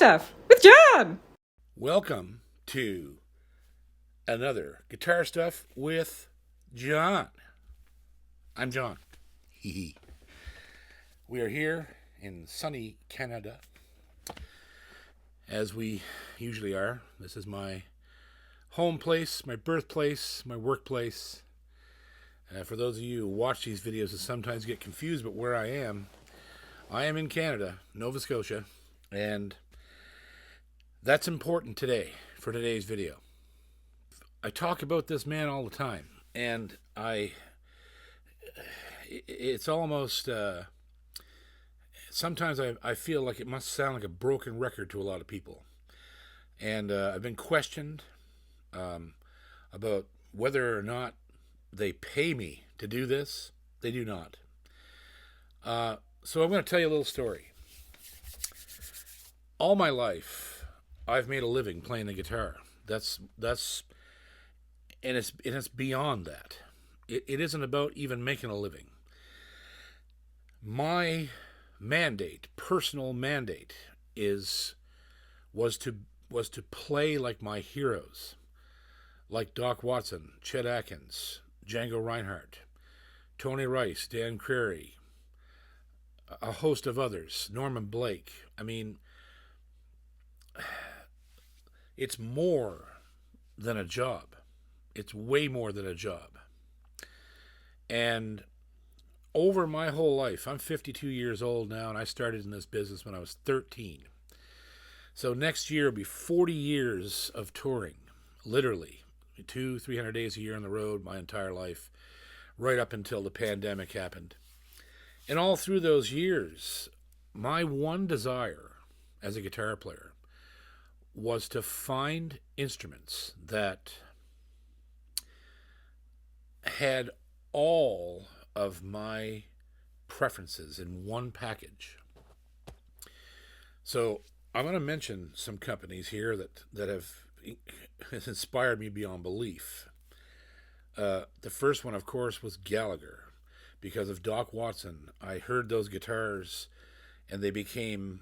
Stuff with John. Welcome to another Guitar Stuff with John. I'm John. We are here in sunny Canada, as we usually are. This is my home place, my birthplace, my workplace. For those of you who watch these videos and sometimes get confused about where I am in Canada, Nova Scotia, and that's important today for today's video. I talk about this man all the time, and it's almost, sometimes I feel like it must sound like a broken record to a lot of people. And I've been questioned about whether or not they pay me to do this. They do not. So I'm going to tell you a little story. All my life, I've made a living playing the guitar. That's and it's beyond that. It isn't about even making a living. My mandate, personal mandate, was to play like my heroes, like Doc Watson, Chet Atkins, Django Reinhardt, Tony Rice, Dan Crary, a host of others, Norman Blake. I mean, it's more than a job. It's way more than a job. And over my whole life, I'm 52 years old now, and I started in this business when I was 13. So next year will be 40 years of touring, literally. 200-300 days a year on the road, my entire life, right up until the pandemic happened. And all through those years, my one desire as a guitar player was to find instruments that had all of my preferences in one package. So I'm going to mention some companies here that have inspired me beyond belief. The first one, of course, was Gallagher. Because of Doc Watson, I heard those guitars and they became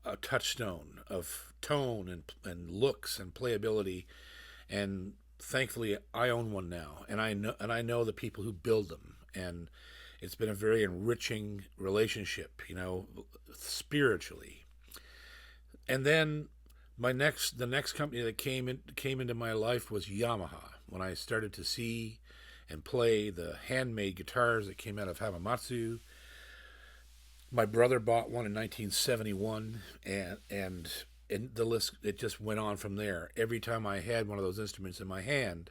a touchstone of tone and looks and playability. And thankfully, I own one now, and I know the people who build them, and it's been a very enriching relationship, spiritually. And then the next company that came into my life was Yamaha. When I started to see and play the handmade guitars that came out of Hamamatsu. My brother bought one in 1971, and the list, it just went on from there. Every time I had one of those instruments in my hand,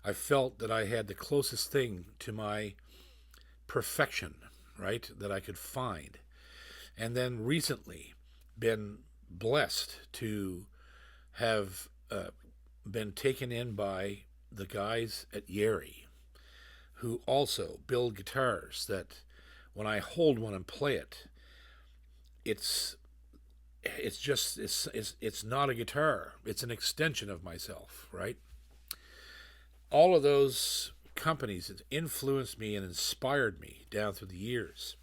I felt that I had the closest thing to my perfection, right, that I could find. And then recently been blessed to have been taken in by the guys at Yeri, who also build guitars that when I hold one and play it, it's not a guitar. It's an extension of myself, right? All of those companies influenced me and inspired me down through the years.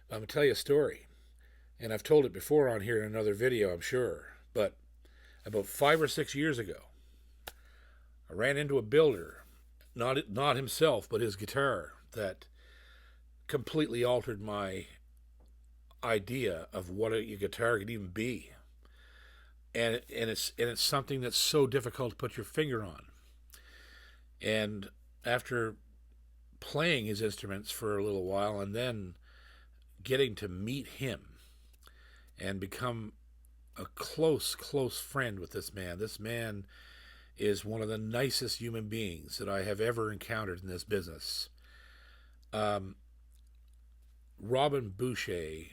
I'm going to tell you a story, and I've told it before on here in another video, I'm sure, but about 5 or 6 years ago, I ran into a builder, not himself, but his guitar, that completely altered my idea of what a guitar could even be. And it's something that's so difficult to put your finger on. And after playing his instruments for a little while and then getting to meet him and become a close friend with this man is one of the nicest human beings that I have ever encountered in this business. Robin Boucher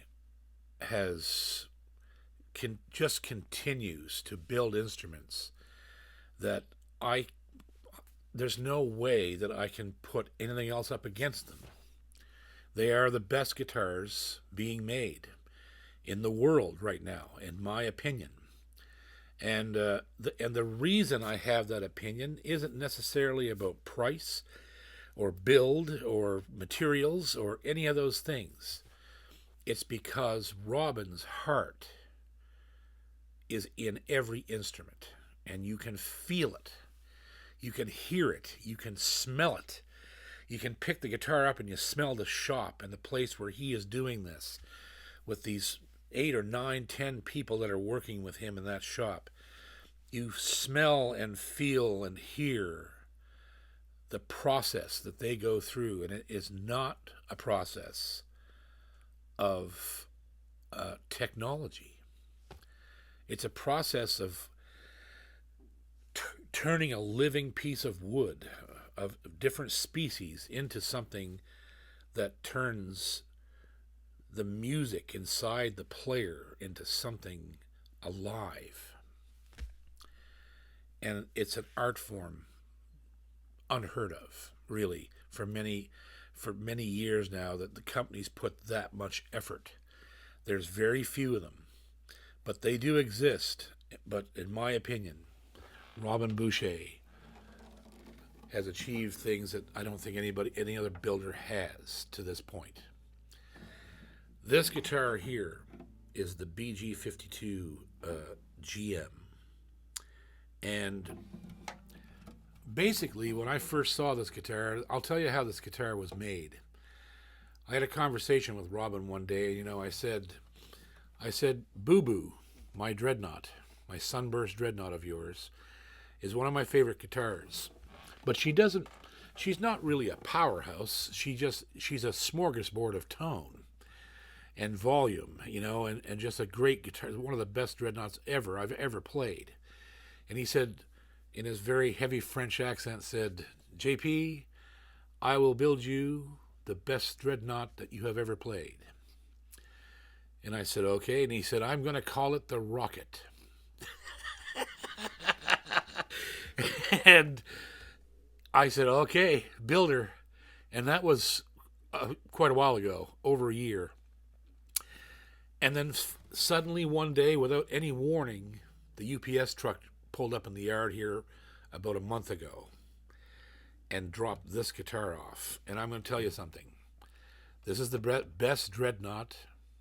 just continues to build instruments that there's no way that I can put anything else up against them. They are the best guitars being made in the world right now, in my opinion. And the reason I have that opinion isn't necessarily about price or build or materials or any of those things. It's because Robin's heart is in every instrument, and you can feel it. You can hear it. You can smell it. You can pick the guitar up and you smell the shop and the place where he is doing this with these 8 or 9, 10 people that are working with him in that shop. You smell and feel and hear the process that they go through, and it is not a process of technology. It's a process of turning a living piece of wood of different species into something that turns the music inside the player into something alive. And it's an art form unheard of, really, for many years now, that the companies put that much effort. There's very few of them, but they do exist. But in my opinion, Robin Boucher has achieved things that I don't think any other builder has to this point. This guitar here is the BG52 GM. And basically, when I first saw this guitar, I'll tell you how this guitar was made. I had a conversation with Robin one day. I said, Boo Boo, my Dreadnaught, my Sunburst Dreadnaught of yours, is one of my favorite guitars. But she's not really a powerhouse. She's a smorgasbord of tone and volume, and just a great guitar, one of the best Dreadnoughts I've ever played. And he said, in his very heavy French accent, said, JP, I will build you the best Dreadnought that you have ever played. And I said, okay. And he said, I'm going to call it the Rocket. And I said, okay, builder. And that was quite a while ago, over a year. And then suddenly one day, without any warning, the UPS truck pulled up in the yard here about a month ago and dropped this guitar off. And I'm going to tell you something. This is the best Dreadnought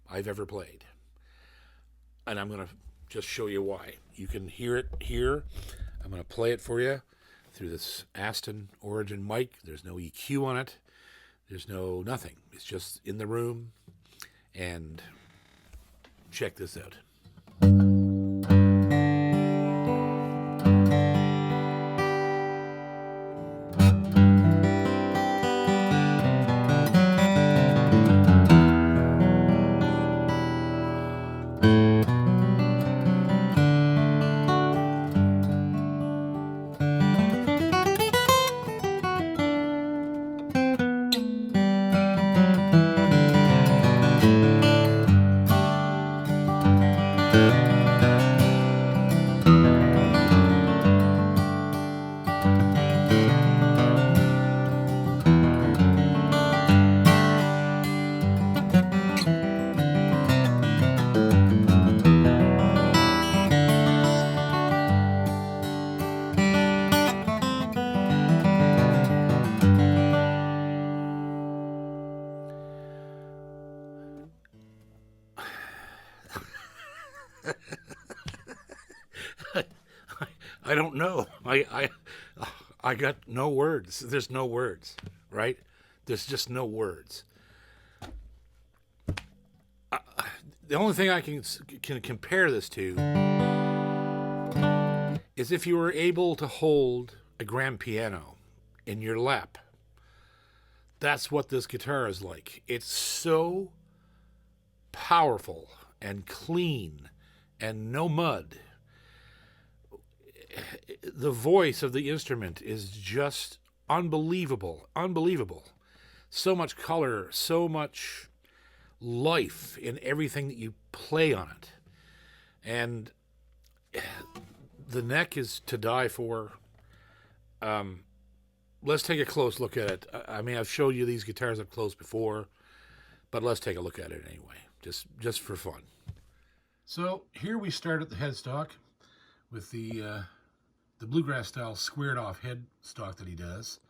I've ever played. And I'm going to just show you why. You can hear it here. I'm going to play it for you through this Aston Origin mic. There's no EQ on it. There's no nothing. It's just in the room. And check this out. I don't know. I got no words. There's no words, right? There's just no words. The only thing I can compare this to is if you were able to hold a grand piano in your lap. That's what this guitar is like. It's so powerful and clean and no mud. The voice of the instrument is just unbelievable. So much color, so much life in everything that you play on it. And the neck is to die for. Let's take a close look at it. I mean, I've showed you these guitars up close before, but let's take a look at it anyway, just for fun. So here we start at the headstock with the bluegrass style squared off headstock that he does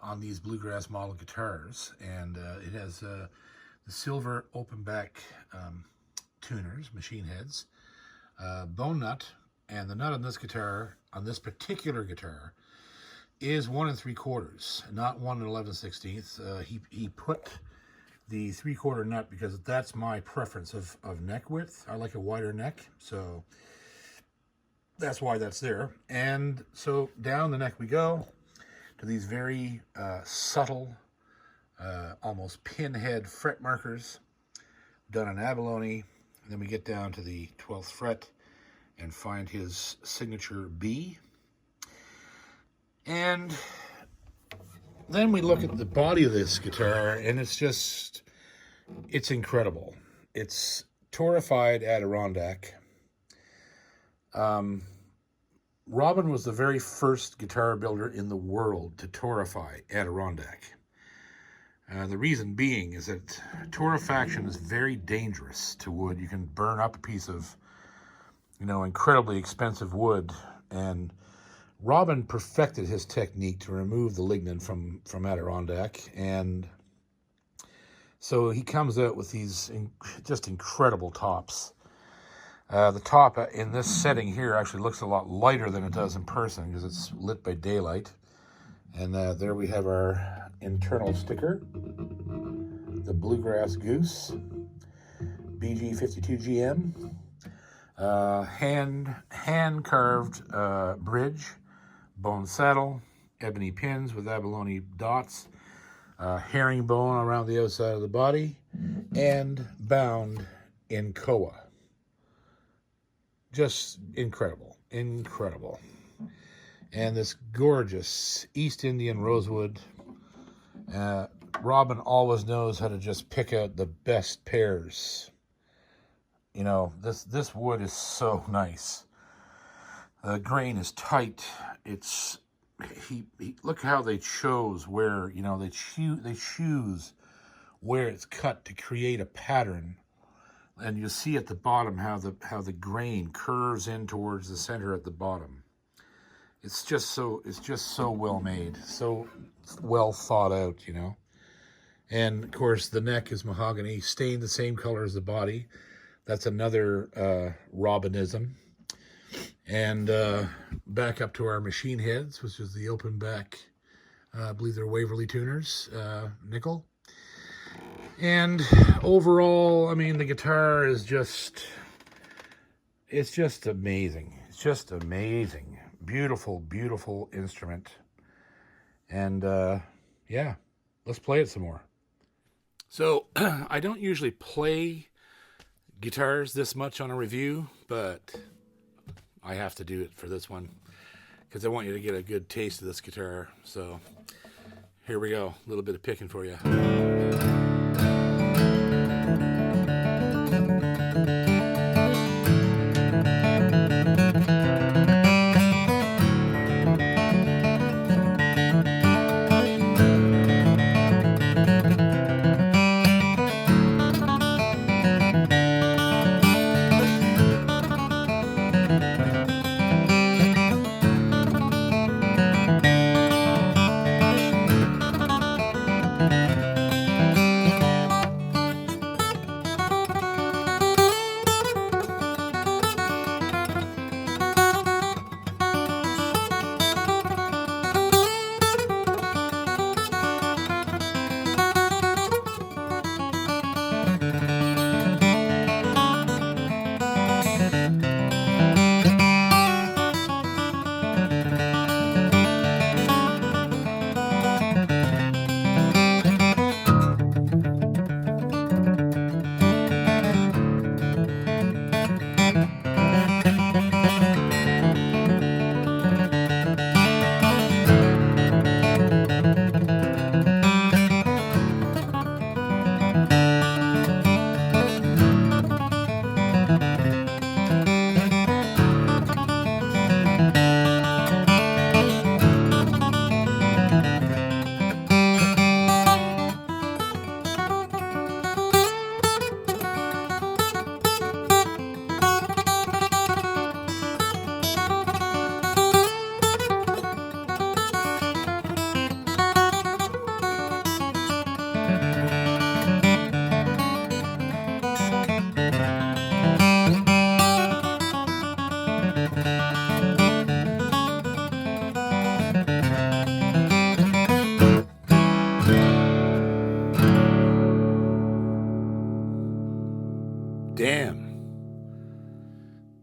on these bluegrass model guitars, and it has the silver open back tuners, machine heads, bone nut, and the nut on this guitar, on this particular guitar, is 1 3/4, not 1 11/16. He put the 3/4 nut because that's my preference of neck width. I like a wider neck, so that's why that's there. And so down the neck we go to these very subtle, almost pinhead fret markers done in abalone. And then we get down to the 12th fret and find his signature B. And then we look at the body of this guitar, and it's incredible. It's torrefied Adirondack. Robin was the very first guitar builder in the world to torrefy Adirondack. The reason being is that torrefaction is very dangerous to wood. You can burn up a piece of, incredibly expensive wood, and Robin perfected his technique to remove the lignin from Adirondack, and so he comes out with these just incredible tops. The top in this setting here actually looks a lot lighter than it does in person because it's lit by daylight. And there we have our internal sticker, the Bluegrass Goose, BG52 GM, hand carved bridge, bone saddle, ebony pins with abalone dots, herringbone around the outside of the body, and bound in koa. Just incredible, incredible. And this gorgeous East Indian rosewood. Robin always knows how to just pick out the best pairs. This wood is so nice. The grain is tight. Look how they chose where, they choose where it's cut to create a pattern. And you see at the bottom how the grain curves in towards the center at the bottom. It's just so well made, so well thought out, And of course the neck is mahogany, stained the same color as the body. That's another Robinism. And back up to our machine heads, which is the open back, I believe they're Waverly tuners, nickel. And overall, the guitar is it's just amazing. It's just amazing. Beautiful, beautiful instrument. And yeah, let's play it some more. So I don't usually play guitars this much on a review, but I have to do it for this one because I want you to get a good taste of this guitar. So here we go, a little bit of picking for you.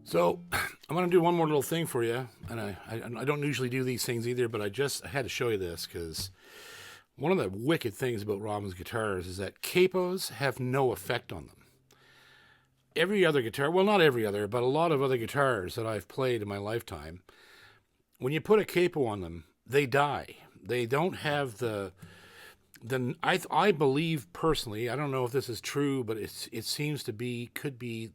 So I'm going to do one more little thing for you, and I don't usually do these things either, but I had to show you this because one of the wicked things about Robin's guitars is that capos have no effect on them. Every other guitar, well, not every other, but a lot of other guitars that I've played in my lifetime, when you put a capo on them, they die. They don't have I believe personally, I don't know if this is true, but it seems to be, could be.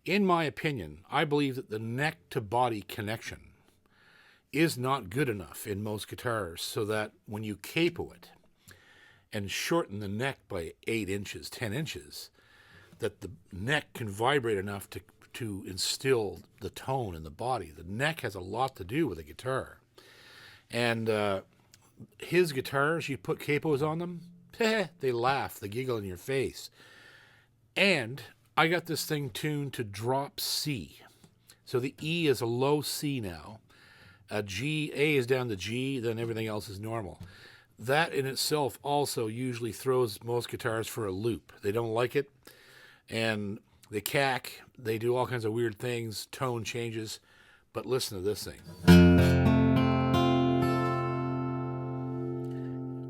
In my opinion, I believe that the neck to body connection is not good enough in most guitars, so that when you capo it and shorten the neck by 8 inches, 10 inches, that the neck can vibrate enough to instill the tone in the body. The neck has a lot to do with a guitar. And his guitars, you put capos on them, they laugh, they giggle in your face. And I got this thing tuned to drop C. So the E is a low C now. A is down to G, then everything else is normal. That in itself also usually throws most guitars for a loop. They don't like it, and they cack, they do all kinds of weird things, tone changes. But listen to this thing.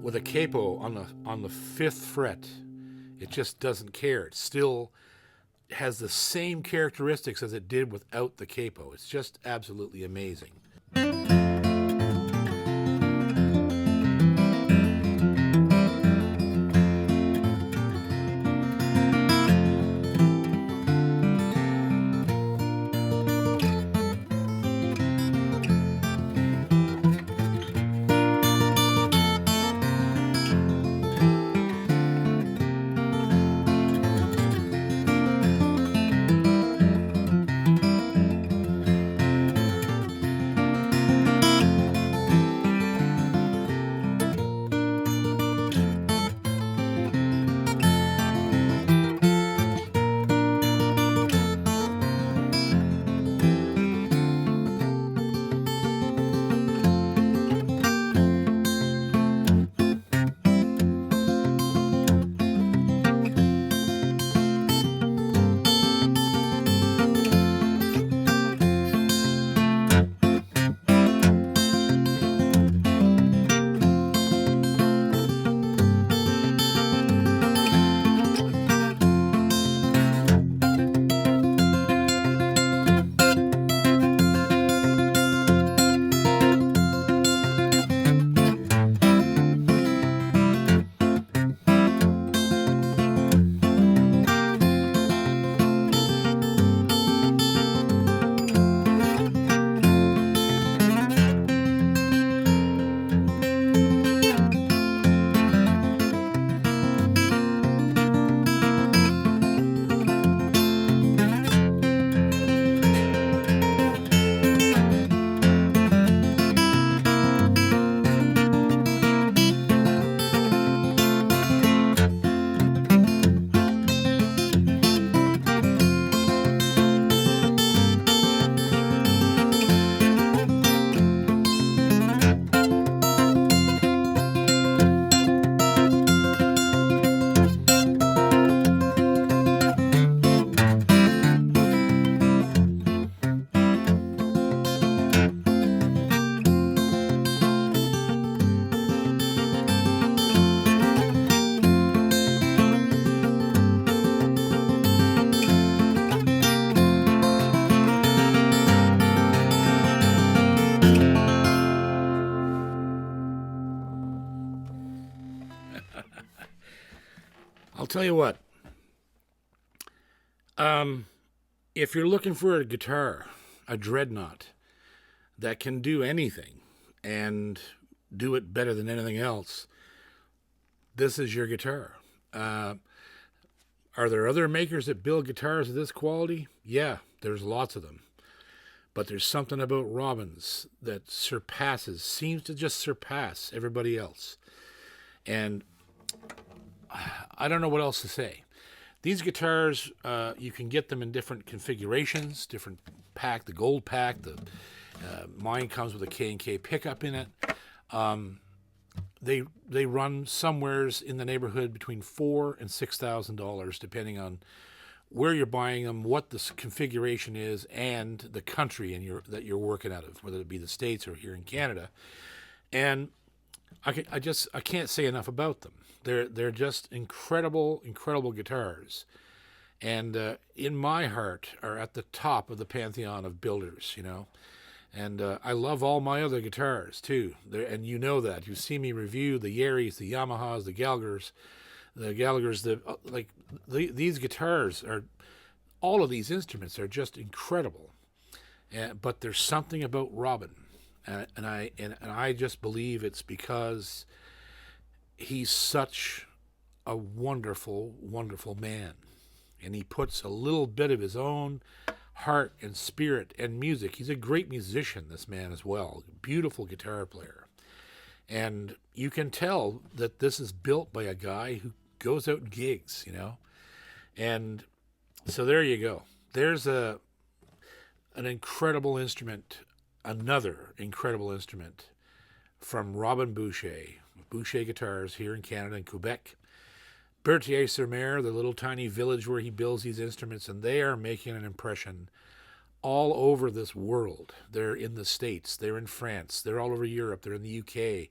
With a capo on the 5th fret, it just doesn't care. It still has the same characteristics as it did without the capo. It's just absolutely amazing. I'll tell you what. If you're looking for a guitar, a Dreadnaught, that can do anything and do it better than anything else, this is your guitar. Are there other makers that build guitars of this quality? Yeah, there's lots of them. But there's something about Robin's that seems to just surpass everybody else. And I don't know what else to say. These guitars, you can get them in different configurations, different pack, the gold pack. Mine comes with a K&K pickup in it. They run somewheres in the neighborhood between $4,000 and $6,000, depending on where you're buying them, what the configuration is, and the country that you're working out of, whether it be the States or here in Canada. And I can't say enough about them. They're just incredible guitars, and in my heart are at the top of the pantheon of builders. And I love all my other guitars too. And you know that. You see me review the Yaris, the Yamahas, the Gallaghers. These guitars are, all of these instruments are just incredible. But there's something about Robin, and I just believe it's because he's such a wonderful, wonderful man, and he puts a little bit of his own heart and spirit and music. He's a great musician, this man, as well. Beautiful guitar player. And you can tell that this is built by a guy who goes out and gigs, And so there you go. There's an incredible instrument, another incredible instrument from Robin Boucher, Boucher Guitars here in Canada and Quebec. Berthier-sur-Mer, the little tiny village where he builds these instruments, and they are making an impression all over this world. They're in the States, they're in France, they're all over Europe, they're in the UK.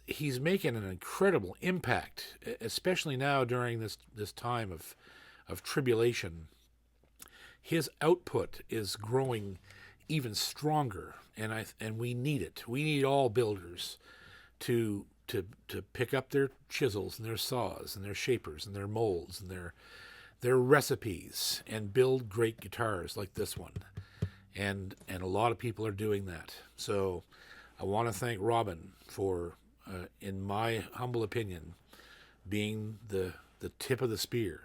He's making an incredible impact, especially now during this time of tribulation. His output is growing even stronger, and we need it. We need all builders to pick up their chisels and their saws and their shapers and their molds and their recipes and build great guitars like this one. And a lot of people are doing that. So I want to thank Robin for, in my humble opinion, being the tip of the spear.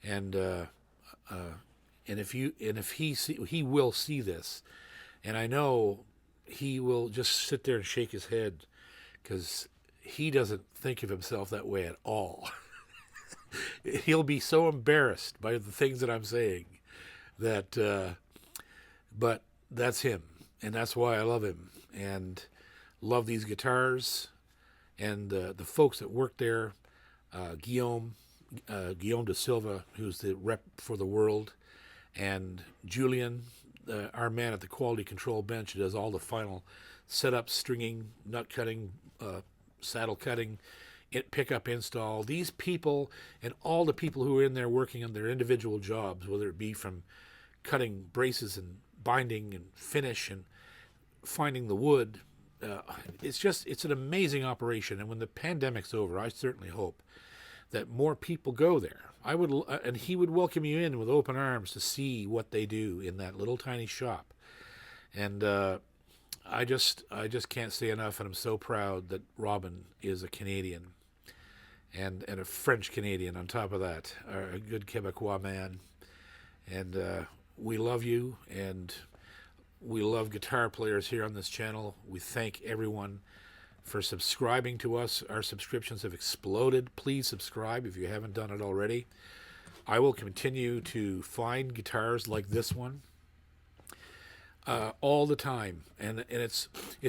And if he will see this, and I know he will just sit there and shake his head, because he doesn't think of himself that way at all. He'll be so embarrassed by the things that I'm saying that, but that's him, and that's why I love him and love these guitars and the folks that work there. Guillaume de Silva, who's the rep for the world, and Julian, our man at the quality control bench, who does all the final setup, stringing, nut cutting, saddle cutting, pickup, install. These people and all the people who are in there working on their individual jobs, whether it be from cutting braces and binding and finish and finding the wood, it's an amazing operation. And when the pandemic's over, I certainly hope that more people go there. And he would welcome you in with open arms to see what they do in that little tiny shop. And I just can't say enough, and I'm so proud that Robin is a Canadian and a French Canadian on top of that, a good Quebecois man. And we love you, and we love guitar players here on this channel. We thank everyone for subscribing to us. Our subscriptions have exploded. Please subscribe if you haven't done it already. I will continue to find guitars like this one all the time, and it's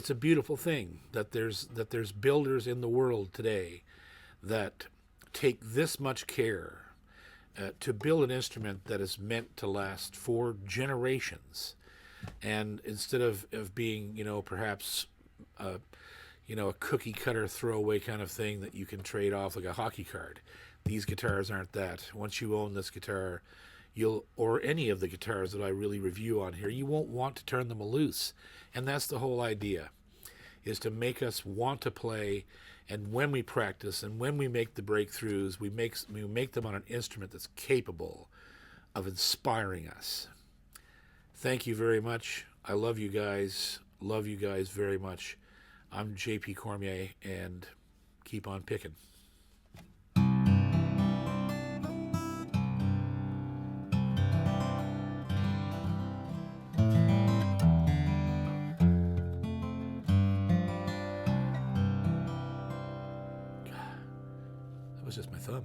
a beautiful thing that there's builders in the world today that take this much care to build an instrument that is meant to last for generations, and instead of being perhaps a cookie cutter throwaway kind of thing that you can trade off like a hockey card. These guitars aren't that. Once you own this guitar, or any of the guitars that I really review on here, you won't want to turn them loose. And that's the whole idea, is to make us want to play. And when we practice and when we make the breakthroughs, we make them on an instrument that's capable of inspiring us. Thank you very much. I love you guys. Love you guys very much. I'm JP Cormier, and keep on picking. That was just my thumb.